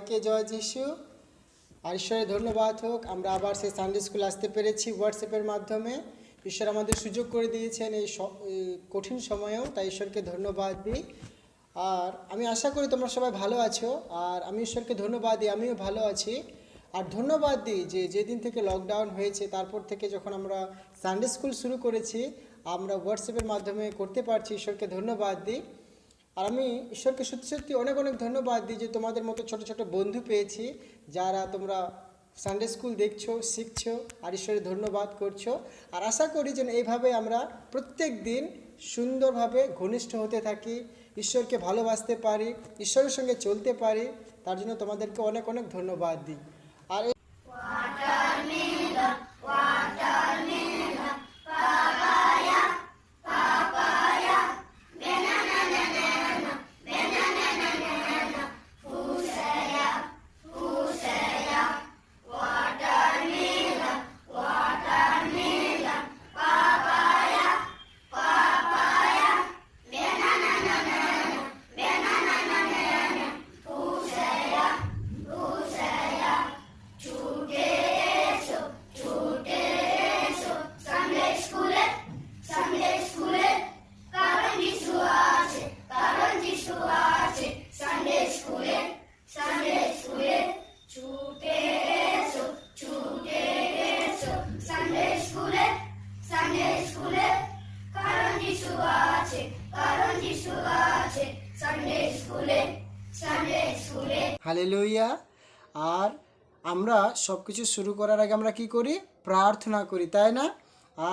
সবাইকে জয় যিশু। আর ঈশ্বরের ধন্যবাদ হোক, আমরা আবার সেই সানডে স্কুল আসতে পেরেছি হোয়াটসঅ্যাপের মাধ্যমে। ঈশ্বর আমাদের সুযোগ করে দিয়েছেন এই কঠিন সময়েও, তাই ঈশ্বরকে ধন্যবাদ দিই। আর আমি আশা করি তোমরা সবাই ভালো আছো, আর আমি ঈশ্বরকে ধন্যবাদ দিই আমিও ভালো আছি। আর ধন্যবাদ দিই যে যেদিন থেকে লকডাউন হয়েছে তারপর থেকে যখন আমরা সানডে স্কুল শুরু করেছি, আমরা হোয়াটসঅ্যাপের মাধ্যমে করতে পারছি। ঈশ্বরকে ধন্যবাদ দিই। আর আমি ঈশ্বরকে সত্যি সত্যি অনেক অনেক ধন্যবাদ দিই যে তোমাদের মতো ছোট ছোট বন্ধু পেয়েছি, যারা তোমরা সানডে স্কুল দেখছো, শিখছো, আর ঈশ্বরের ধন্যবাদ করছো। আর আশা করি যেন এইভাবে আমরা প্রত্যেক দিন সুন্দরভাবে ঘনিষ্ঠ হতে থাকি, ঈশ্বরকে ভালোবাসতে পারি, ঈশ্বরের সঙ্গে চলতে পারি। তার জন্য তোমাদেরকে অনেক অনেক ধন্যবাদ দিই। আর হালেলুয়া। আর আমরা সব কিছু শুরু করার আগে আমরা কি করি? প্রার্থনা করি, তাই না?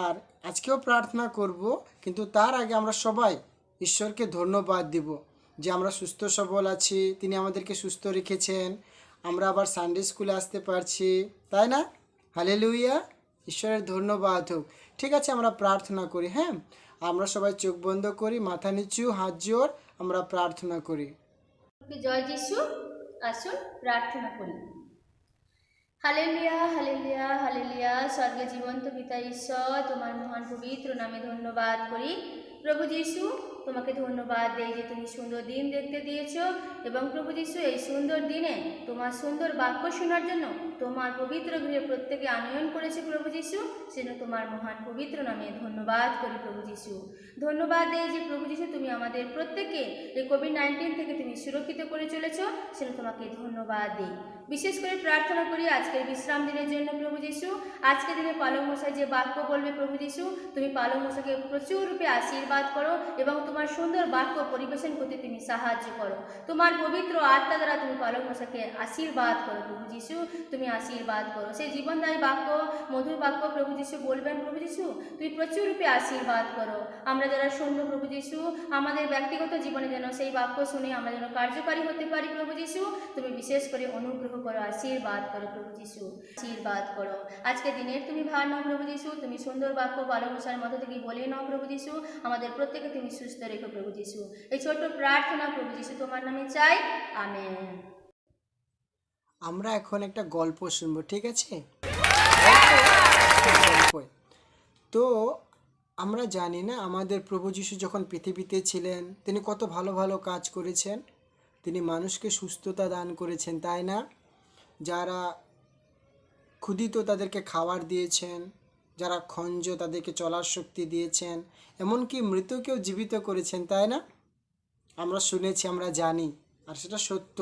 আর আজকেও প্রার্থনা করব, কিন্তু তার আগে আমরা সবাই ঈশ্বরকে ধন্যবাদ দিব যে আমরা সুস্থ সবল আছি, তিনি আমাদেরকে সুস্থ রেখেছেন, আমরা আবার সানডে স্কুলে আসতে পারছি, তাই না? হালেলুয়া, ঈশ্বরের ধন্যবাদ হোক। ঠিক আছে, আমরা প্রার্থনা করি। হ্যাঁ, আমরা সবাই চোখ বন্ধ করি, মাথা নিচু, হাত জোর, আমরা প্রার্থনা করি। জয় যিশু। আসুন প্রার্থনা করি। Hallelujah, hallelujah, hallelujah. স্বর্গে জীবন্ত পিতা ঈশ্বর, তোমার মহান পবিত্র নামে ধন্যবাদ করি। প্রভু যিশু, তোমাকে ধন্যবাদ দেই যে তুমি সুন্দর দিন দেখতে দিয়েছো, এবং প্রভু যিশু এই সুন্দর দিনে তোমার সুন্দর বাক্য শোনার জন্য তোমার পবিত্র গৃহে প্রত্যেকে আনয়ন করেছে প্রভু যিশু, সেজন্য তোমার মহান পবিত্র নামে ধন্যবাদ করি প্রভু যিশু। ধন্যবাদ দেই যে প্রভু যিশু তুমি আমাদের প্রত্যেককে এই কোভিড-19 থেকে তুমি সুরক্ষিত করে চলেছো, সেজন্য তোমাকে ধন্যবাদ দিই। বিশেষ করে প্রার্থনা করি আজকের বিশ্রাম দিনের জন্য প্রভু যিশু। আজকের দিনে পালক মশাই যে বাক্য বলবে প্রভু যিশু, তুমি পালক মশাইকে প্রচুর রূপে আশীর্বাদ করো এবং তোমার সুন্দর বাক্য পরিবেশন করতে তুমি সাহায্য করো। তোমার পবিত্র আত্মা দ্বারা তুমি পালক মশাইকে আশীর্বাদ করো প্রভু যিশু, তুমি আশীর্বাদ করো। সেই জীবনদায়ী বাক্য, মধুর বাক্য প্রভু যিশু বলবেন প্রভু যিশু, তুমি প্রচুর রূপে আশীর্বাদ করো। আমরা যারা শুনবো প্রভু যিশু, আমাদের ব্যক্তিগত জীবনে যেন সেই বাক্য শুনে আমরা যেন কার্যকারী হতে পারি প্রভু যিশু, তুমি বিশেষ করে অনুগ্রহ করো, আশীর্বাদ করো প্রভু যিশু, আশীর্বাদ করো। আজকে দিনের তুমি ভার নাও প্রভু যিশু, তুমি সুন্দর বাক্য ভালোবাসার মধ্য থেকে বলে নাও প্রভু যিশু, আমাদের প্রত্যেকে তুমি সুস্থ রেখো প্রভু যিশু। এই ছোট্ট প্রার্থনা প্রভু যিশু তোমার নামে চাই, আমেন। আমরা এখন একটা গল্প শুনবো, ঠিক আছে? তো আমরা জানি না, আমাদের প্রভু যিশু যখন পৃথিবীতে ছিলেন তিনি কত ভালো ভালো কাজ করেছেন। তিনি মানুষকে সুস্থতা দান করেছেন, তাই না? যারা ক্ষুধিত তাদেরকে খাবার দিয়েছেন, যারা খঞ্জ তাদেরকে চলার শক্তি দিয়েছেন, এমনকি মৃতকেও জীবিত করেছেন, তাই না? আমরা শুনেছি, আমরা জানি, আর সেটা সত্য।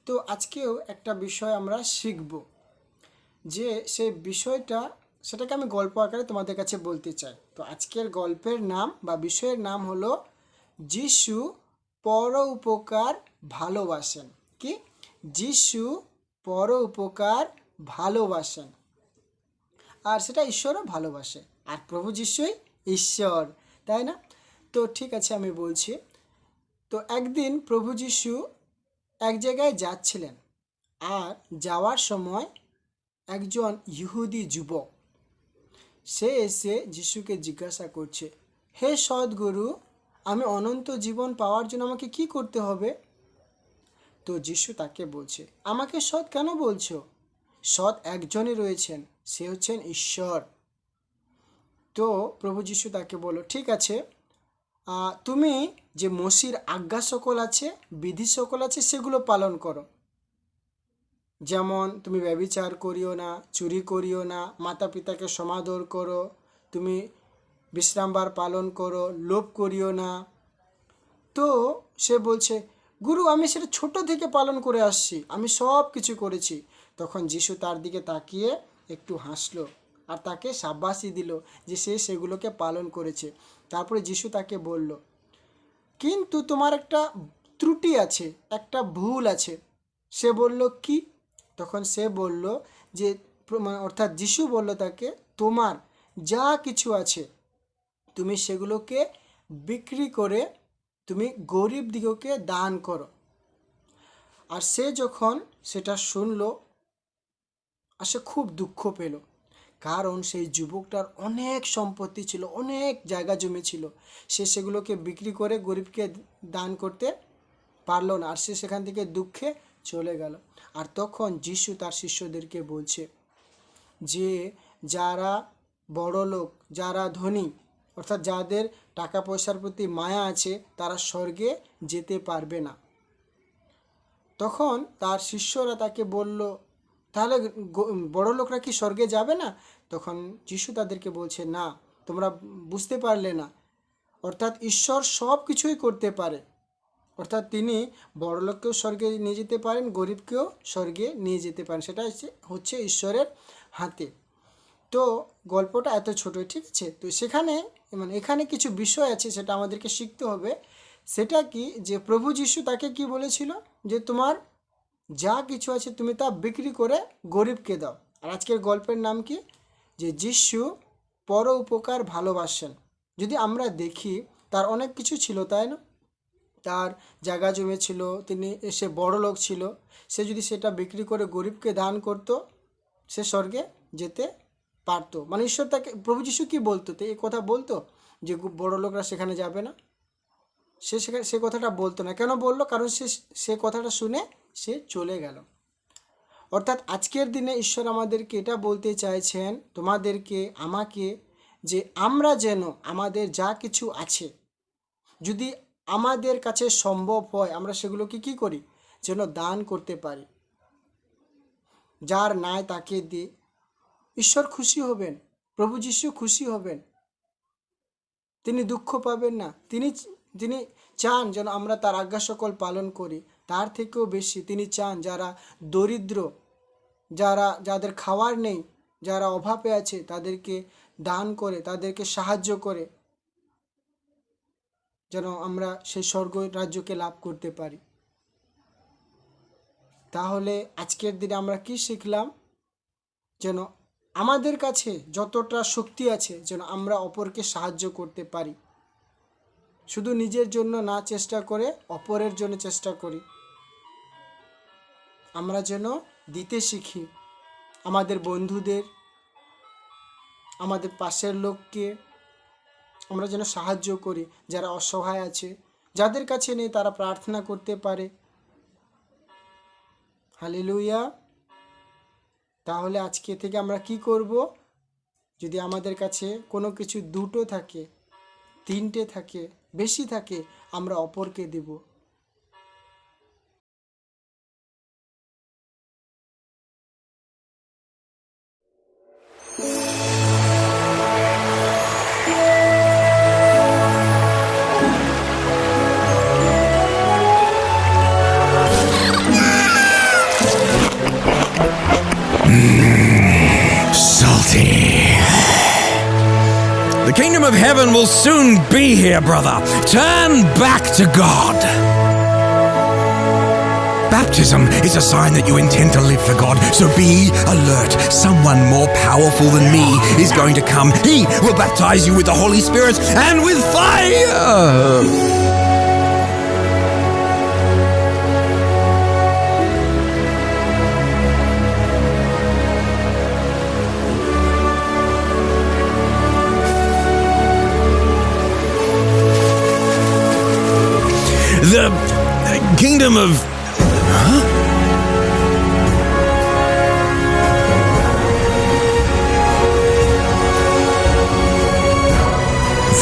তো আজকেও একটা বিষয় আমরা শিখব, যে সেই বিষয়টা, সেটাকে আমি গল্প আকারে তোমাদের কাছে বলতে চাই। তো আজকের গল্পের নাম বা বিষয়ের নাম হলো যিশু পর উপকার ভালোবাসেন। কি? যিশু পর উপকার ভালোবাসেন, আর সেটা ঈশ্বরও ভালোবাসে, আর প্রভু যিশুই ঈশ্বর, তাই না? তো ঠিক আছে, আমি বলছি। তো একদিন প্রভু যিশু এক জায়গায় যাচ্ছিলেন, আর যাওয়ার সময় একজন ইহুদি যুবক সে এসে যিশুকে জিজ্ঞাসা করছে, হে সদ্গুরু, আমি অনন্ত জীবন পাওয়ার জন্য আমাকে কি করতে হবে? তো যিশু তাকে বলছে, আমাকে সৎ কেন বলছো? সৎ একজনই রয়েছেন, সে হচ্ছেন ঈশ্বর। তো প্রভু যিশু তাকে বলল, ঠিক আছে, তুমি যে মসির আজ্ঞা সকল আছে, বিধি সকল আছে, সেগুলো পালন করো। যেমন তুমি ব্যভিচার করিও না, চুরি করিও না, মাতা পিতাকে সমাদর করো, তুমি বিশ্রামবার পালন করো, লোভ করিও না। তো সে বলছে, গুরু আমি সেটা ছোট থেকে পালন করে আসছি, আমি সব কিছু করেছি। তখন যিশু তার দিকে তাকিয়ে একটু হাসলো আর তাকে শাবাশি দিল যে সে সেগুলোকে পালন করেছে। তারপরে যিশু তাকে বলল, কিন্তু তোমার একটা ত্রুটি আছে, একটা ভুল আছে। সে বলল, কি? তখন সে বলল যে অর্থাৎ যিশু বলল তাকে, তোমার যা কিছু আছে তুমি সেগুলোকে বিক্রি করে তুমি গরিব দিগকে দান করো। আর সে যখন সেটা শুনলো আর সে খুব দুঃখ পেল, কারণ সেই যুবকটার অনেক সম্পত্তি ছিল, অনেক জায়গা জমি ছিল, সে সেগুলোকে বিক্রি করে গরিবকে দান করতে পারলো না, আর সে সেখান থেকে দুঃখে চলে গেল। আর তখন যিশু তার শিষ্যদেরকে বলছে যে যারা বড় লোক, যারা ধনী, অর্থাৎ যাদের টাকা পয়সার প্রতি মায়া আছে, তারা স্বর্গে যেতে পারবে না। তখন তার শিষ্যরা তাকে বলল, তাহলে বড় লোকরা কি স্বর্গে যাবে না? তখন যিশু তাদেরকে বলছে, না, তোমরা বুঝতে পারলে না। অর্থাৎ ঈশ্বর সব কিছুই করতে পারে, অর্থাৎ তিনি বড়লোককেও স্বর্গে নিয়ে যেতে পারেন, গরিবকেও স্বর্গে নিয়ে যেতে পারেন, সেটা হচ্ছে ঈশ্বরের হাতে। তো গল্পটা এত ছোট, ঠিক আছে? তো সেখানে এখানে কিছু বিষয় আছে সেটা আমাদেরকে শিখতে হবে। সেটা কি, যে প্রভু যিশু তাকে কি বলেছিল, যে তোমার যা কিছু আছে তুমি তা বিক্রি করে গরিবকে দাও। আর আজকের গল্পের নাম কি, যে যিশু পর উপকার ভালোবাসেন। যদি আমরা দেখি তার অনেক কিছু ছিল, তাই না? তার জায়গা জমি ছিল, সে বড় লোক ছিল, সে যদি সেটা বিক্রি করে গরিবকে দান করত, সে স্বর্গে যেতে পারতো। ঈশ্বর তাকে, প্রভু যিশু কি বলতো, তো এই কথা বলতো যে বড় লোকরা সেখানে যাবে না? সে কথাটা বলতো না। কেন বললো? কারণ সে কথাটা শুনে সে চলে গেল। অর্থাৎ আজকের দিনে ঈশ্বর আমাদেরকে এটা বলতে চাইছেন, তোমাদেরকে, আমাকে, যে আমরা যেন আমাদের যা কিছু আছে, যদি আমাদের কাছে সম্ভব হয়, আমরা সেগুলোকে কি করি, যেন দান করতে পারি। যার নাই তাকে দিই, ঈশ্বর খুশি হবেন, প্রভু যিশু খুশি হবেন, তিনি দুঃখ পাবেন না। তিনি চান যেন আমরা তার আজ্ঞা সকল পালন করি। তার থেকেও বেশি তিনি চান যারা দরিদ্র, যাদের খাওয়ার নেই, যারা অভাবে আছে, তাদেরকে দান করে, তাদেরকে সাহায্য করে, যেন আমরা সেই স্বর্গ রাজ্যকে লাভ করতে পারি। তাহলে আজকের দিনে আমরা কি শিখলাম? যেন আমাদের কাছে যতটা শক্তি আছে, যেন আমরা অপরকে সাহায্য করতে পারি, শুধু নিজের জন্য না চেষ্টা করে অপরের জন্য চেষ্টা করি। আমরা যেন দিতে শিখি, আমাদের বন্ধুদের, আমাদের পাশের লোককে আমরা যেন সাহায্য করি, যারা অসহায় আছে, যাদের কাছে নেই তারা প্রার্থনা করতে পারে। হালেলুয়া। তাহলে আজকে থেকে আমরা কি করব? যদি আমাদের কাছে কোনো কিছু দুটো থাকে, তিনটে থাকে, বেশি থাকে, আমরা অপরকে দেব। Salty. The kingdom of heaven will soon be here, brother. Turn back to God. Baptism is a sign that you intend to live for God, so be alert. Someone more powerful than me is going to come. He will baptize you with the Holy Spirit and with fire. The kingdom of...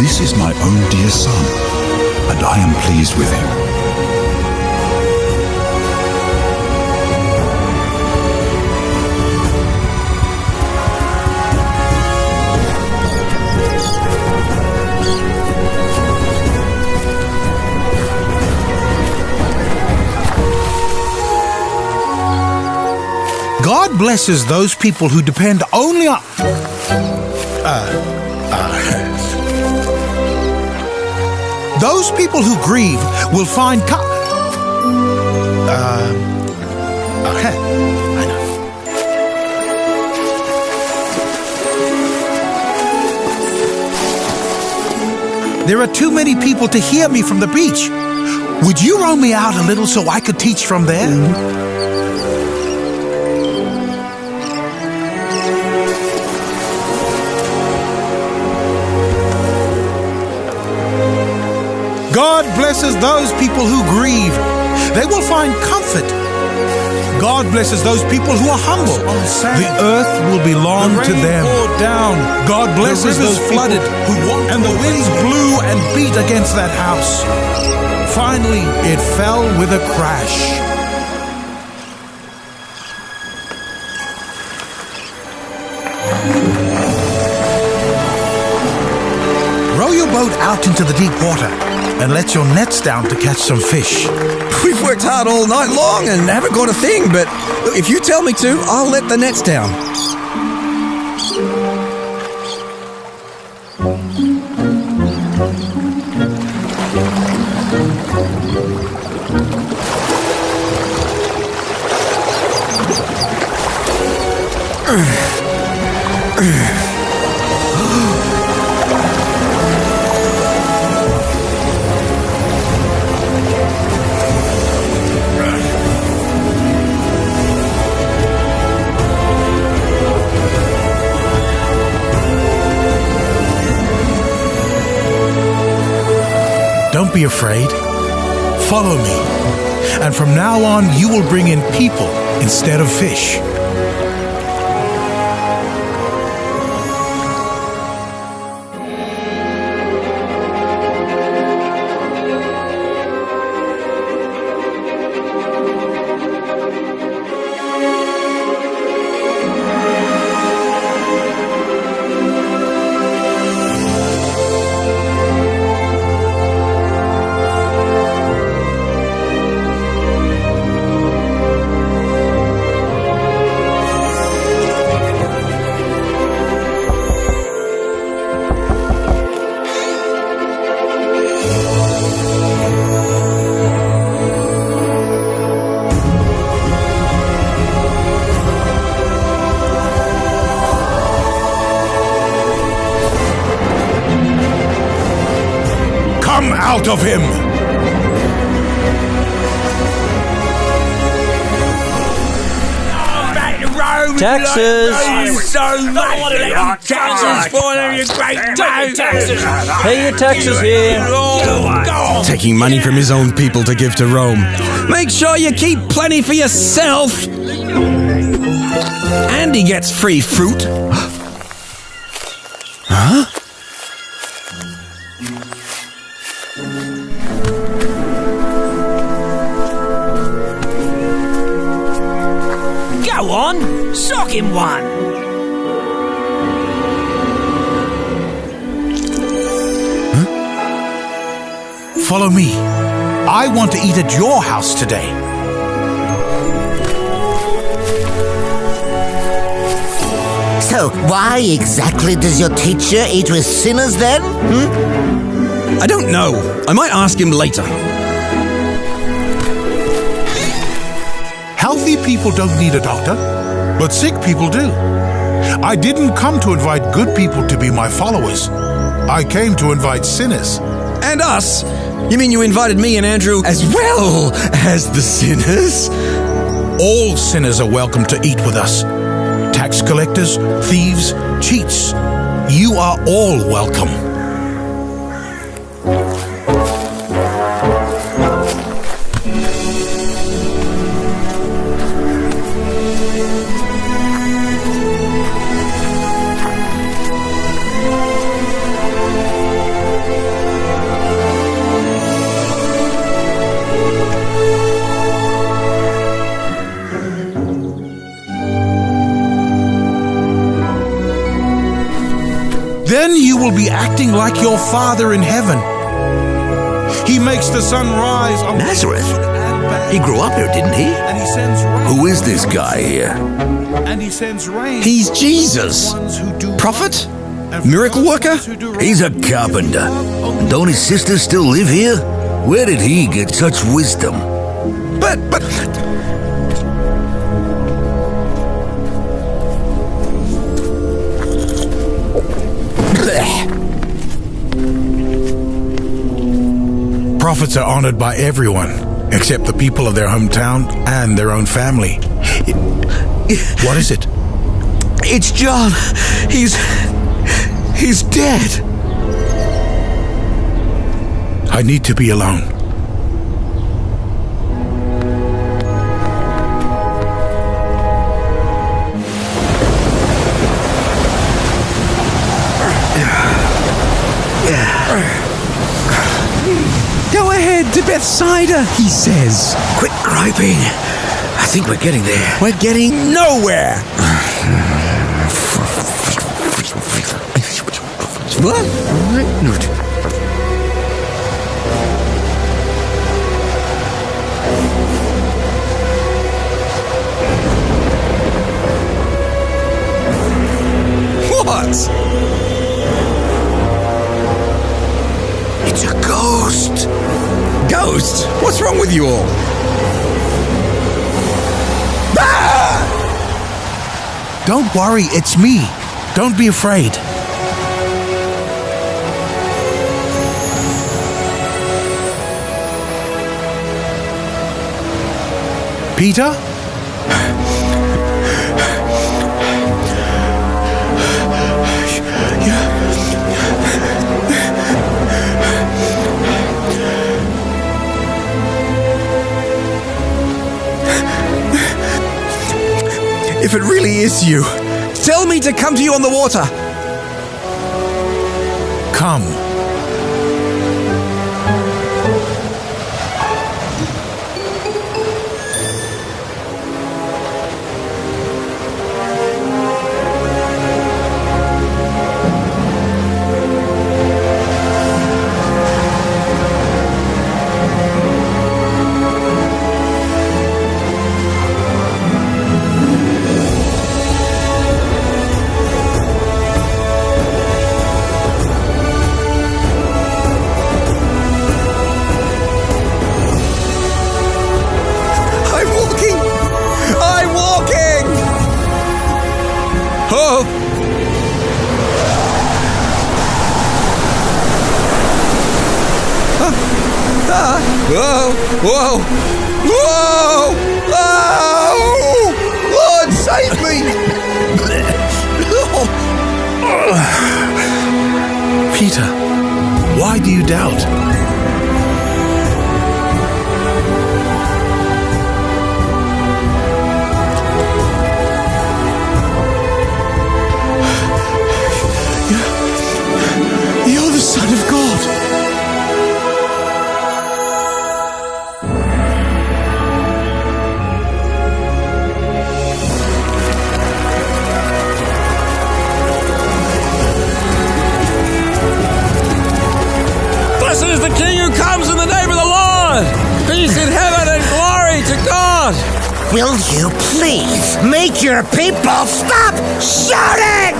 This is my own dear son, and I am pleased with him. blesses those people who depend only on... Those people who grieve will find I know. There are too many people to hear me from the beach. Would you row me out a little so I could teach from there? God blesses those people who grieve. They will find comfort. God blesses those people who are humble. The earth will belong to them. Down. God blesses those flooded and the winds blew and beat against that house. Finally, it fell with a crash. Row your boat out into the deep water and let your nets down to catch some fish. We've worked hard all night long and haven't got a thing, but if you tell me to, I'll let the nets down. Don't be afraid. Follow me. And from now on, you will bring in people instead of fish. Come out of him! Taxes! Pay your taxes here. Taking money from his own people to give to Rome. Make sure you keep plenty for yourself. And he gets free fruit. Huh? Go on, sock him one. Follow me. I want to eat at your house today. So, why exactly does your teacher eat with sinners then? I don't know. I might ask him later. Healthy people don't need a doctor, but sick people do. I didn't come to invite good people to be my followers. I came to invite sinners. And us? You mean you invited me and Andrew as well as the sinners? All sinners are welcome to eat with us. Tax collectors, thieves, cheats. You are all welcome. Then you will be acting like your Father in heaven. He makes the sun rise on Nazareth? He grew up here, didn't he? And he sends rain. Who is this guy here? And he sends rain. He's Jesus. Ones who do Prophet? and for Miracle those worker? who do He's a wrong. carpenter. Don't his sisters still live here? Where did he get such wisdom? But. Prophets are honored by everyone, except the people of their hometown and their own family. What is it? It's John. He's dead. I need to be alone. Go ahead to Bethsaida, he says. Quit griping. I think we're getting there. We're getting nowhere. What? What? It's a ghost. Ghost? What's wrong with you all? Don't worry, it's me. Don't be afraid. Peter? If it really is you, tell me to come to you on the water. Come. I'm walking! Oh! Whoa! Whoa! Whoa! Oh! Lord, save me! Peter, why do you doubt? You're the Son of God. Blessed is the King who comes in the name of the Lord. Peace in heaven and glory to God. Will you please make your people stop shouting?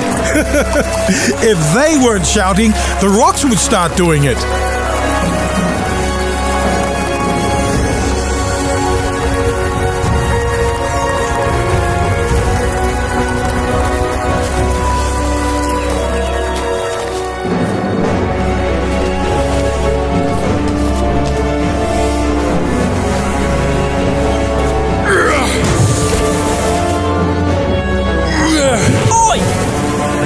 If they weren't shouting, the rocks would start doing it. Oi!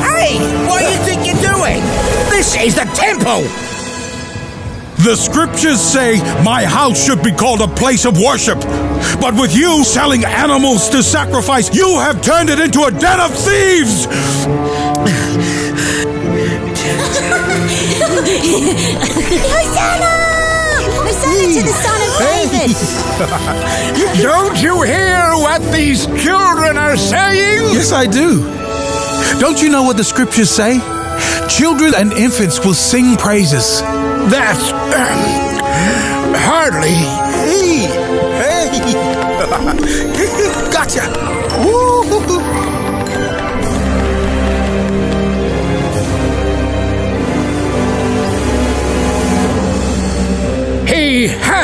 Hey, what do you think you're doing? This is the temple! The scriptures say my house should be called a place of worship. But with you selling animals to sacrifice, you have turned it into a den of thieves! Hosanna! Hosanna to the Son of David! Don't you hear what these children are saying? Yes, I do. Don't you know what the scriptures say? Children and infants will sing praises. That's hardly. Hey! Gotcha! Woo-hoo-hoo.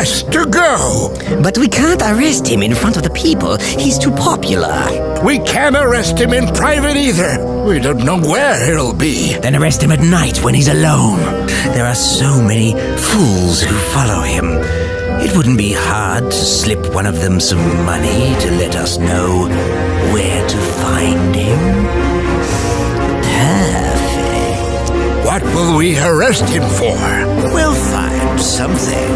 has to go. But we can't arrest him in front of the people. He's too popular. We can't arrest him in private either. We don't know where he'll be. Then arrest him at night when he's alone. There are so many fools who follow him. It wouldn't be hard to slip one of them some money to let us know where to find him. Perfect. What will we arrest him for? We'll find something.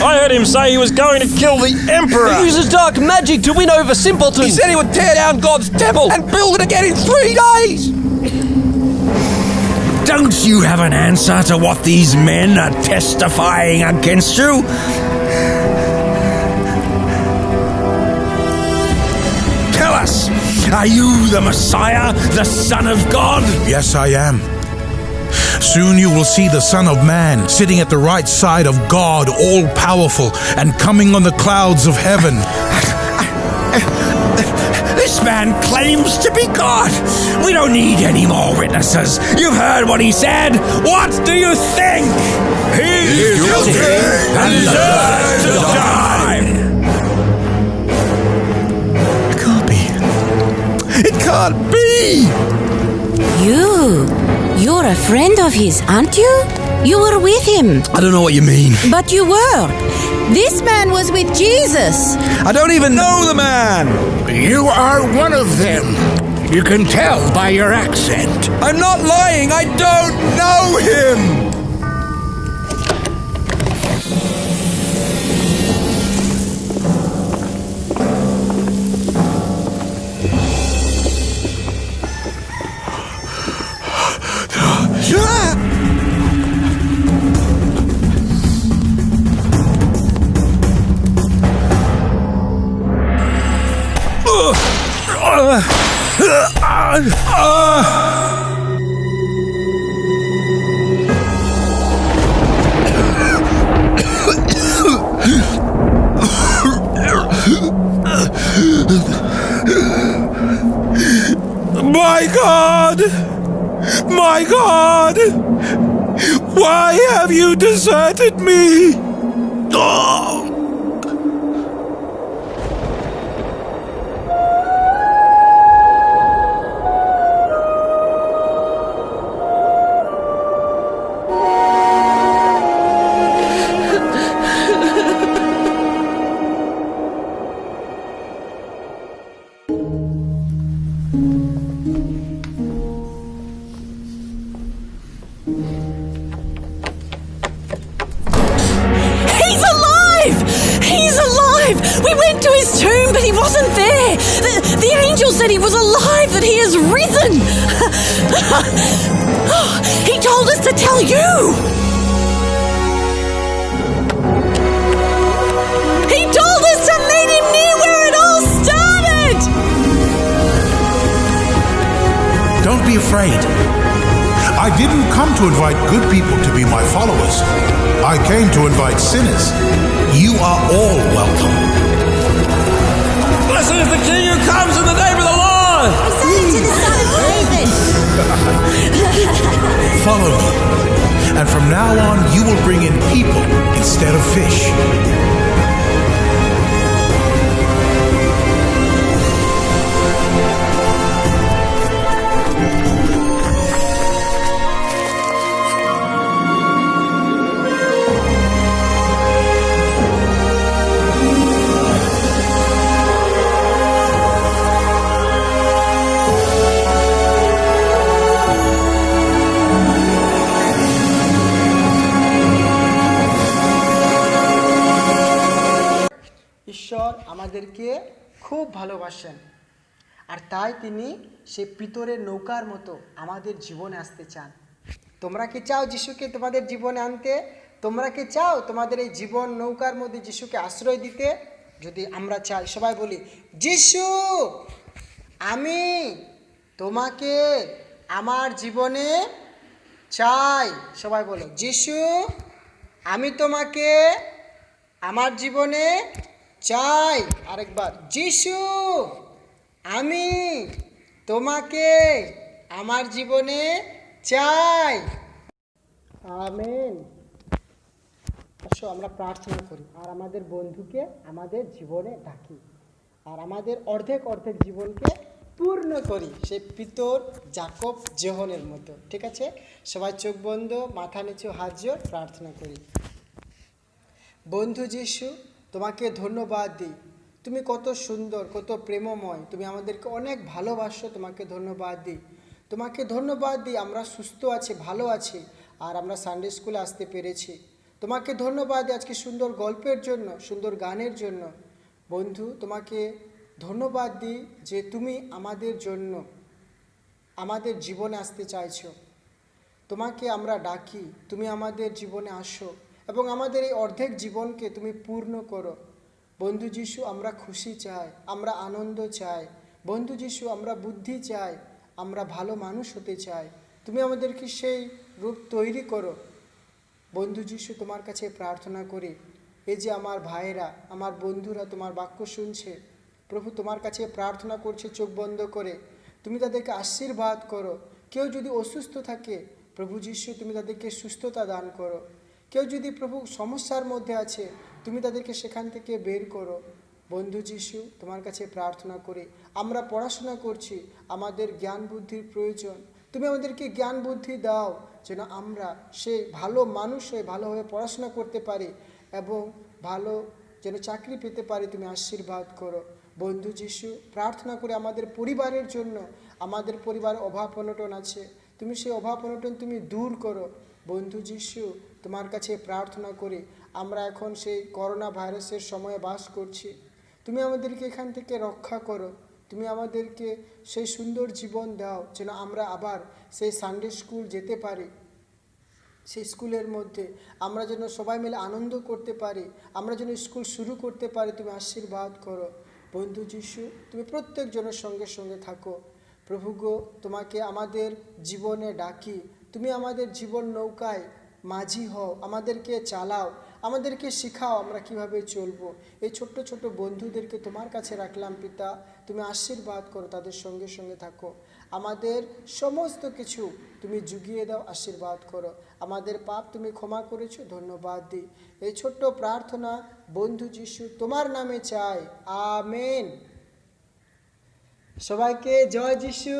I heard him say he was going to kill the Emperor. He uses dark magic to win over simpletons. He said he would tear down God's temple and build it again in 3 days. Don't you have an answer to what these men are testifying against you? Tell us, are you the Messiah, the Son of God? Yes, I am. Soon you will see the Son of Man sitting at the right side of God, all-powerful, and coming on the clouds of heaven. This man claims to be God. We don't need any more witnesses. You've heard what he said. What do you think? He is guilty and deserves to die. It can't be. It can't be! You're a friend of his, aren't you? You were with him. I don't know what you mean. But you were. This man was with Jesus. I don't even know the man. You are one of them. You can tell by your accent. I'm not lying. I don't know him. My God! My God! Why have you deserted me? Oh. We went to his tomb, but he wasn't there. The angel said he was alive, that he has risen. He told us to tell you. He told us to meet him near where it all started. Don't be afraid. I didn't come to invite good people to be my followers. I came to invite sinners. You are all welcome. Blessed is the King who comes in the name of the Lord. Hosanna to the Son of David. Follow me. And from now on, you will bring in people instead of fish. ঈশ্বর আমাদেরকে খুব ভালোবাসেন, আর তাই তিনি সেই পিতরের নৌকার মতো আমাদের জীবনে আসতে চান। তোমরা কি চাও যিশুকে তোমাদের জীবনে আনতে? তোমরা কি চাও তোমাদের এই জীবন নৌকার মধ্যে যিশুকে আশ্রয় দিতে? যদি আমরা চাই, সবাই বলি, যিশু আমি তোমাকে আমার জীবনে চাই। সবাই বলো, যিশু আমি তোমাকে আমার জীবনে চাই। আরেকবার, যিশু আমি তোমাকে আমার জীবনে চাই। আমেন। আসো আমরা প্রার্থনা করি আর আমাদের বন্ধুকে আমাদের জীবনে ডাকি আর আমাদের অর্ধেক অর্ধেক জীবনকে পূর্ণ করি সেই পিতর জাকব জোহনের মতো। ঠিক আছে, সবাই চোখ বন্ধ, মাথা নিচু, হাত জোড় প্রার্থনা করি। বন্ধু যিশু, তোমাকে ধন্যবাদ দিই। তুমি কত সুন্দর, কত প্রেমময়, তুমি আমাদেরকে অনেক ভালোবাসো। তোমাকে ধন্যবাদ দিই, তোমাকে ধন্যবাদ দিই আমরা সুস্থ আছি, ভালো আছি আর আমরা সানডে স্কুলে আসতে পেরেছি। তোমাকে ধন্যবাদ দিই আজকে সুন্দর গল্পের জন্য, সুন্দর গানের জন্য। বন্ধু, তোমাকে ধন্যবাদ দিই যে তুমি আমাদের জন্য আমাদের জীবনে আসতে চাইছো। তোমাকে আমরা ডাকি, তুমি আমাদের জীবনে আসো এবং আমাদের এই অর্ধেক জীবনকে তুমি পূর্ণ করো। বন্ধু যিশু, আমরা খুশি চাই, আমরা আনন্দ চাই। বন্ধু যিশু, আমরা বুদ্ধি চাই, আমরা ভালো মানুষ হতে চাই। তুমি আমাদেরকে সেই রূপ তৈরি করো। বন্ধু যিশু, তোমার কাছে প্রার্থনা করি, এই যে আমার ভাইয়েরা, আমার বন্ধুরা তোমার বাক্য শুনছে, প্রভু তোমার কাছে প্রার্থনা করছে চোখ বন্ধ করে, তুমি তাদেরকে আশীর্বাদ করো। কেউ যদি অসুস্থ থাকে, প্রভু যিশু তুমি তাদেরকে সুস্থতা দান করো। কেউ যদি প্রভু সমস্যার মধ্যে আছে, তুমি তাদেরকে সেখান থেকে বের করো। বন্ধু যিশু, তোমার কাছে প্রার্থনা করি, আমরা পড়াশোনা করছি, আমাদের জ্ঞান বুদ্ধির প্রয়োজন। তুমি আমাদেরকে জ্ঞান বুদ্ধি দাও যেন আমরা সে ভালো মানুষ হয়ে ভালোভাবে পড়াশোনা করতে পারি এবং ভালো যেন চাকরি পেতে পারি। তুমি আশীর্বাদ করো। বন্ধু যিশু, প্রার্থনা করে আমাদের পরিবারের জন্য, আমাদের পরিবার অভাব অনটন আছে, তুমি সেই অভাব অনটন তুমি দূর করো। বন্ধু যিশু, তোমার কাছে প্রার্থনা করি, আমরা এখন সেই করোনা ভাইরাসের সময়ে বাস করছি, তুমি আমাদেরকে এখান থেকে রক্ষা করো। তুমি আমাদেরকে সেই সুন্দর জীবন দাও যেন আমরা আবার সেই সানডে স্কুল যেতে পারি, সেই স্কুলের মধ্যে আমরা যেন সবাই মিলে আনন্দ করতে পারি, আমরা যেন স্কুল শুরু করতে পারি। তুমি আশীর্বাদ করো। বন্ধু যিশু, তুমি প্রত্যেকজনের সঙ্গে সঙ্গে থাকো। প্রভু গো, তোমাকে আমাদের জীবনে ডাকি, তুমি আমাদের জীবন নৌকায় মাঝি হও, আমাদেরকে চালাও, আমাদেরকে শেখাও আমরা কিভাবে চলবো। এই ছোট্ট ছোট বন্ধুদেরকে তোমার কাছে রাখলাম পিতা, তুমি আশীর্বাদ করো, তাদের সঙ্গে সঙ্গে থাকো। আমাদের সমস্ত কিছু তুমি জুগিয়ে দাও, আশীর্বাদ করো। আমাদের পাপ তুমি ক্ষমা করেছো, ধন্যবাদ দিই। এই ছোট্ট প্রার্থনা বন্ধু যিশু তোমার নামে চাই, আমেন। সবাইকে জয় যিশু।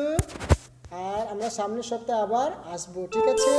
আর আমরা সামনের সপ্তাহে আবার আসবো, ঠিক আছে?